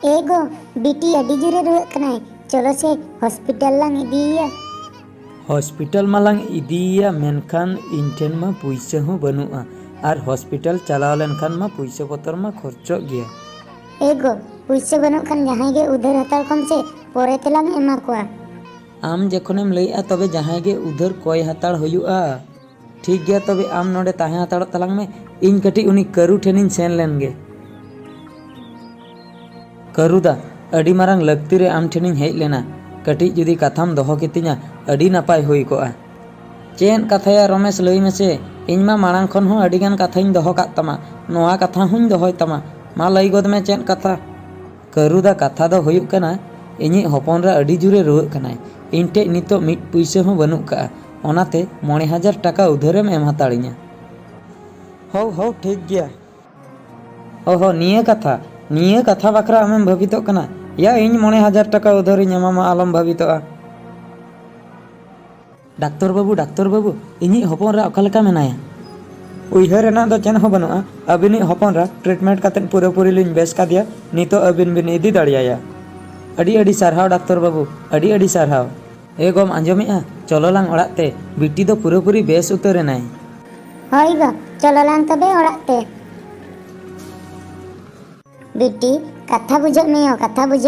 एगो बीटी अडी जोरे रुआक कनाय, चलो से हॉस्पिटल लांग इदिया। हॉस्पिटल मालांग इदिया मेनखान इन ठेन मा पुइसा हो बनुआ और हॉस्पिटल चलाव लेनखान मा पुइसा पतर मा खर्चो गया। एगो पुइसा बनु खान जहां गे उधार हतार कम से पोरे तेलांग एमा कोआ। आम जखोनेम लईआ तबे जहां गे उधार कोय हतार होयुआ। ठीक गया तबे आम नोडे ताहे हतार तलांग में इन कटी उनी करू ठेनिन सेन लेन गे। करूदा अडी मारांग लक्ति रे आम ठेनिन हेज लेना, कटी जुदी कथाम दोहो कितिना अडी नापाय हुई कोआ। चेन कथाया रमेश लई मेसे, इन मा मारांग खन हो अडीगान कथाइन दोहो कात तमा, नोआ कथा हुन दोहोय तमा, मा लई गोद में चेन कथा। करूदा कथा दो हुयुक कना इᱧिज हपनरा अडी जुरे रुआक कनाय, इन ठेज नितो मिट पुइसा हो बनुक का, ओनाते 9,000 टाका उधारेम एम हताड़िया। हो ठीक गया। ओहो निये कथा बाखरा आमेम भाबितो कना, या इन 9,000 टाका उधारिᱧ एमामा आलम भाबितोआ। डाक्टर बाबू इᱧिज हपनरा ओकालेका मेनाया? उइहार रेना दो चेन हो बनुआ, अबिनिज हपनरा ट्रिटमेंट कातेन पुरापुरी लिñ बेस कादिया, नितो अबिन बिन इदी दाड़ियाया। अडी अडी सारहाव डाक्टर बाबू, अडी अडी सारहाव। ए गोम आंजोमेआ, चलो लांग ओड़ाते, बिटी दो पुरापुरी बेस उतारेनाय। होय गो चलो लांग तबे ओड़ाते। बिटी कथा बुझे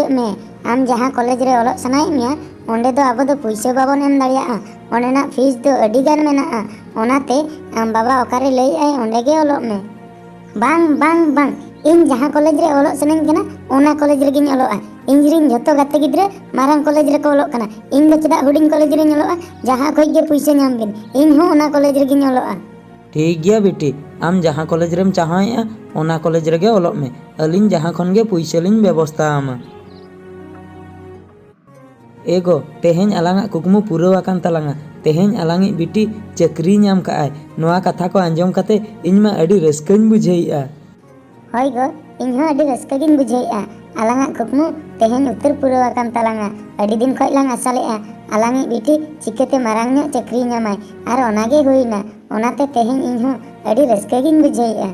में आम जहां कॉलेज रे ओलग सनाय मिया ओंडे दो आबो दो पुइसा बाबन एम दाड़ियाआ, ओंडेना फीस दो अडी गान मेनाआ, ओनाते आम बाबा ओकारे लई आय ओंडे गे ओलग में। बांग इन जहां कॉलेज रे ओलग सनाኝ कना ओना कॉलेज रे गिñ ओलगआ। इंजरिन झोतो गाते गिद्रा मारांग कॉलेज रे को ओलग कना, इन दो चेदा हुडिंग कॉलेज रे ओलगआ, जहां खोज गे पुइसा नाम बिन इन हो ओना कॉलेज रे गिñ ओलगआ। ठीक गया बेटी, आम जहां कॉलेज रेम चाहाएआ ओना कॉलेज रेगे ओलग में, अलिन जहां खन गे पुइसा लिñ व्यवस्था आमा। एगो तेहेñ आलांगा कुकमु पुराव आकान तलांगा, तेहेñ आलांगी बिटी चाकरी नाम काआय, नोआ कथा को आंजम काते इñ मा अडी रस्काñ बुझेइआ। होय गो इन हो अडी रस्का गिñ बुझेइआ, आलांगा कुकमु तेहेñ उतर पुराव आकान तलांगा, अडी दिन खoj लांग आसालेआ आलांगी बिटी चिकाते मारांग ᱧᱚᱜ चाकरी नामाय आर ओनागे हुइना, ओनाते तेहेñ इन हो अडी रस्का गिñ बुझेइआ।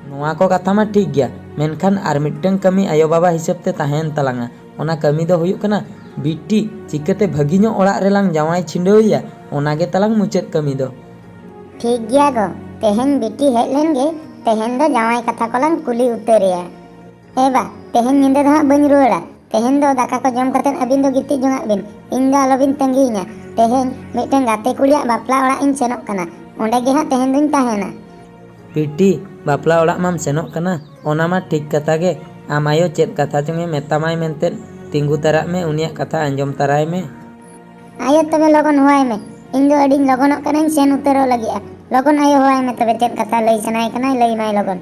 नोआ को कथा मा ठीक गया, मेनखान आर मिटन कमी आयो बाबा हिसाब ते ताहेन तलांगा, ओना कमी दो हुयुक कना बिटी चिकाते भागी ᱧᱚᱜ ओड़ाग रे लांग जावाय छिंडोइया, ओनागे तलांग मुचाद कमी दो। ठीक गया गो, तेहेñ बिटी हेज लेन गे, तेहेñ दो जावाय कथा को लांग कुली उतारेया। एबा तेहेñ निंदा दो हां बंज रुआड़ा, तेहेñ दो दाका को जम कातेन अबिन दो गिति जोंगाग बिन, इन दो आलोबिन तंगीइñा, तेहेñ मिटन गाते कुड़ियाग बापला ओड़ाग इन सेनोग कना, ओंडे गे हां तेहेñ दुñ ताहेना। बिटी बापला ओड़ाग माम सेनोग कना, ओना मा ठीक कथा गे, आम आयो चेद कथा चंगे मेतामाय मेनते तिंगु तराग में उनिया कथा आंजम तराय में। आयो तबे लगन होवाय में, इन दो अडिñ लगनोग कनाñ सेन उतारो लगिआ, लगन आयो होवाय में तबे चेद कथा लई सनाय कनाय लई माय लगन।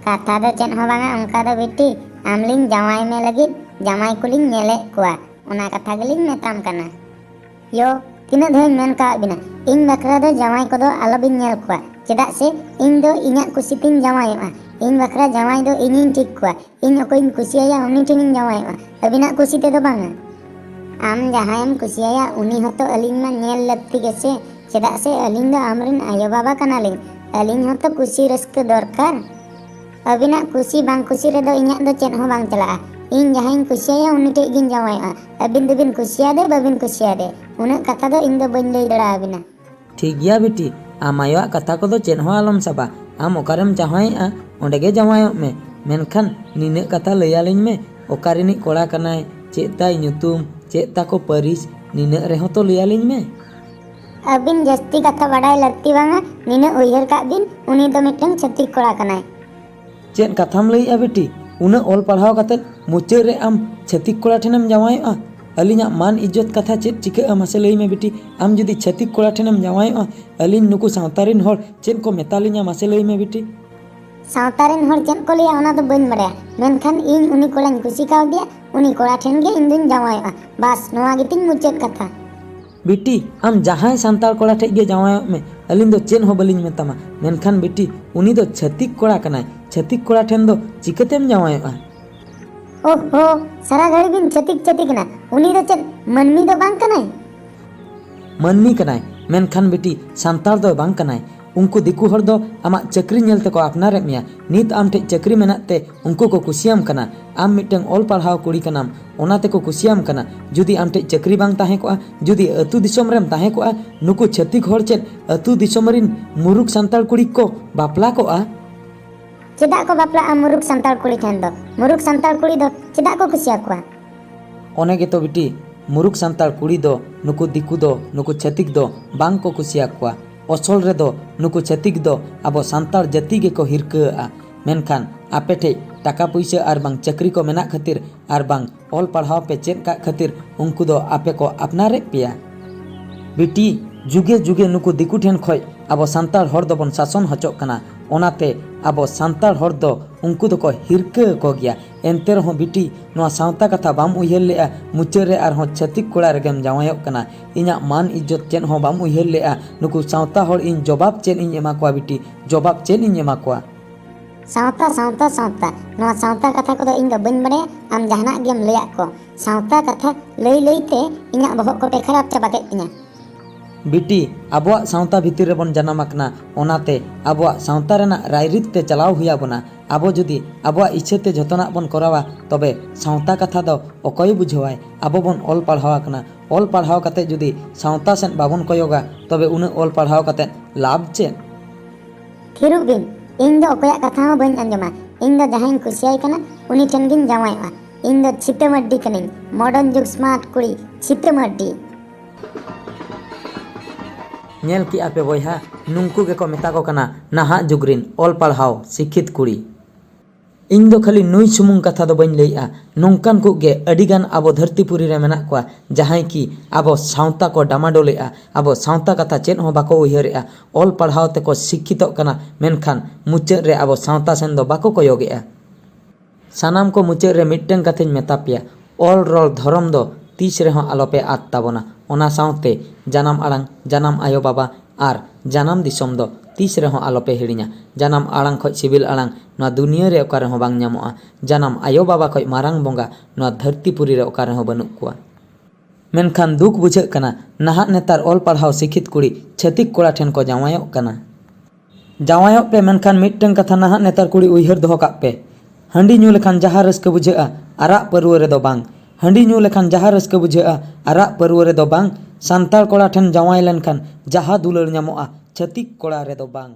कथा दो चेद हो बांगा उनका दो बिटी आम लिñ जावाय में लगिद जामाय कुलिñ नेले कुआ, ओना कथा गेलिñ मेताम कना। यो तिना धैन मेन का बिना इन बखरा दो जामाय को दो आलोबिन नेल कुआ, चेदाग से इन दो इñाग कुसितिñ जामायोआ, इन बखरा जामाय दो इñiñ ठीक कुआ, इन अकोइñ कुसियाया उनी ठेनिñ जामायोआ, अबिनाग कुसि ते दो बांगा। आम जहायम कुसियाया उनी होतो अलिñ मा नेल लक्ति गेसे, चेदाग से अलिñ दो आमरिन आयो बाबा कनालिñ, अलिñ होतो कुसि रस्का दरकार। अबिनाग कुसि बांग कुसि रे दो इñाग दो चेद हो बांग चलाआ, इन जहांñ कुसियाया उनी ठेज गिñ जामायोआ, अबिन दोबिन कुसियादे बाबिन कुसियादे, उनाग कथा दो इन दो बंज लई दड़ा आबिना। ठीक गया बेटी, आम आयोआ कथा को दो चेद हो आलम साबा, आम ओकारेम चाहाएआ ओंडे गे जावायोग में, मेनखान निना कथा लैयालिñ में ओकारिनिज कोड़ा कनाय, चेद ताय ᱧᱩᱛᱩᱢ, चेद ताको परिस, निना रेहो तो लैयालिñ में। अबिन जस्ती कथा बड़ाय लक्ति बांगा, निना उइहार काग बिन उनी दो मिटन छत्तीक कोड़ा कनाय। चेद कथाम लईआ बेटी, उना ओल पढ़ाव कातेद मुचाद रे आम छत्तीक कोड़ा ठेनेम जावायोआ, अलिñाग मान इज्जत कथा चेद चिकाआ मासे लई में बेटी, आम जुदी छत्तीक कोड़ा ठेनेम जावायोआ अलिñ नुकु सावतारिन होड़ चेद को मेतालिñा मासे लई में बेटी। सावतारिन होड़ चेद को लैया ओना दो बंज बाड़ाया, मेनखान इन उनी कोड़ाñ कुसि कावदिया, उनी कोड़ा ठेन गे इन दुñ जावायोआ, बास नोआ गेतिñ मुचाद कथा। बेटी आम जहां सांताल कोड़ा ठेज गे जावायोग में, अलिñ दो चेद हो बलिñ मेतामा, मेनखान बेटी उनी दो छत्तीक कोड़ा कनाय, छत्तीक कोड़ा ठेन दो चिकातेम जावायोआ। ओहो सारा घड़ी बिन छत्तीक ना, उनी दो चेद मनमी दो बांग कनाय? मनमी कनाय, मेनखान बेटी सांताल दो बांग कनाय, उनको दिकु हर दो आमा चक्री नेल तेको अपनारे मिया नित आम ठे चक्री मेनाते उनको को कुसियाम कना आम मिटeng ऑल पढ़ाव कुड़ी कनाम ओना तेको कुसियाम कना जुदी आम ठे चक्री बांग ताहे को जुदी अतु दिसोम रेम ताहे को नुकु छत्तीक हर चेत अतु दिसोम रिन मुरुक संताल कुड़ी को बापला को चेदा को बापला मुरुक संताल कुड़ी ठेन दो मुरुक संताल कुड़ी दो चेदा को कुसिया को ओने गेतो बिटी मुरुक संताल कुड़ी दो नुकु दिकु दो नुकु छत्तीक दो बांग को कुसिया को असल रे दो नुकु छत्तीक दो अब संताल जाति के को हिरका मेनखान आपे ठे टाका पैसा और बांग चक्री को मेना खातिर और बांग ऑल पढ़ाव पे चेक का खातिर उनको दो आपे को अपनारे पिया बिटी जुगे जुगे नुकु दिकु ठेन खय अब संताल हर दोबन शासन हचोक कना ओनाते अब संताल हर दो उनको दो को हिरका को गया एनते रहो बिटी नोआ सावता कथा बाम उयहर लेआ मुचारे आर हो छत्तीक कोड़ा रेगेम जावायोक कना इना मान इज्जत चेन हो बाम उयहर लेआ नुकु सावता हर इन जवाब चेन इन एमा को बिटी जवाब चेन इन एमा को सावता सावता सावता नोआ सावता कथा को इन दो बन बड़े आम जहाना गेम लेया को सावता कथा लई लईते इना बहक को पे खराब चाबा के तिना बिटी आबुआ सावता भितर रेबन जनाम आकना ओनाते आबुआ सावता रेना रायरित ते चलाव हुया बना आबो जुदी आबुआ इच्छा ते जतना बन करावा तबे सावता कथा दो अकय बुझवाय आबो बन ऑल पढ़ाव आकना ऑल पढ़ाव कते जुदी सावता सेन बाबन कयोगा तबे उन ऑल पढ़ाव कते लाभ चे थिरुक बिन इन दो अकया कथा बन अंजमा इन दो जहां कुसियाय कना उनी ठेन गिन जावायवा इन दो छितमड्डी कनिन मॉडर्न जुग स्मार्ट कुड़ी छितमड्डी नेल की आपे बोहा नुंकु के को मेता को कना नाहा जुगरिन ऑल पढ़ाव शिक्षित कुड़ी इन दो खाली नुई सुमुंग कथा दो बन लैया नोंकान को गे अडिगान आबो धरतीपुरी रे मेना को जहां की आबो सावता को डामाडोलेआ आबो सावता कथा चेन हो बाको उयहरेआ ऑल पढ़ाव ते को शिक्षित कना मेनखान मुचाद रे आबो सावता सेन दो बाको कोयोगेआ सानाम को मुचाद रे मिटटें कथेन मेता पिया ऑल रोल धर्म दो तीस रे हो आलोपे आद ताबोना ओना सावते जानाम आड़ांग जानाम आयो बाबा आर जानाम दिसोम दो तीस रे हो आलोपे हिड़िया जानाम आड़ांग खoj सिबिल आड़ांग नोआ दुनिया रे ओका रे हो बांग ᱧᱟᱢᱚᱜᱼᱟ जानाम आयो बाबा खoj मारांग बोंगा नोआ धरतीपुरी रे ओका रे हो बनुक कुआ मेनखान दुख बुझाग कना नाहा नेतार ऑल पढ़ाव शिक्षित कुड़ी छतिक कोड़ा ठेन को जावायोक कना जावायोक पे मेनखान मिटटें कथा नाहा नेतार कुड़ी उयहर दोहो काग पे हंडी ᱧᱩ लेखान जहाँ रस्का बुझागा आराग परुवा रे दो बांग हंडी ᱧᱩ लेखान जहाँ रस्का बुझागा आराग परुवा रे दो बांग सांताल कोड़ा ठेन जावाय लेनखान जहाँ दुलार ᱧᱟᱢᱚᱜᱼᱟ छतिक कोड़ा रे दो बांग।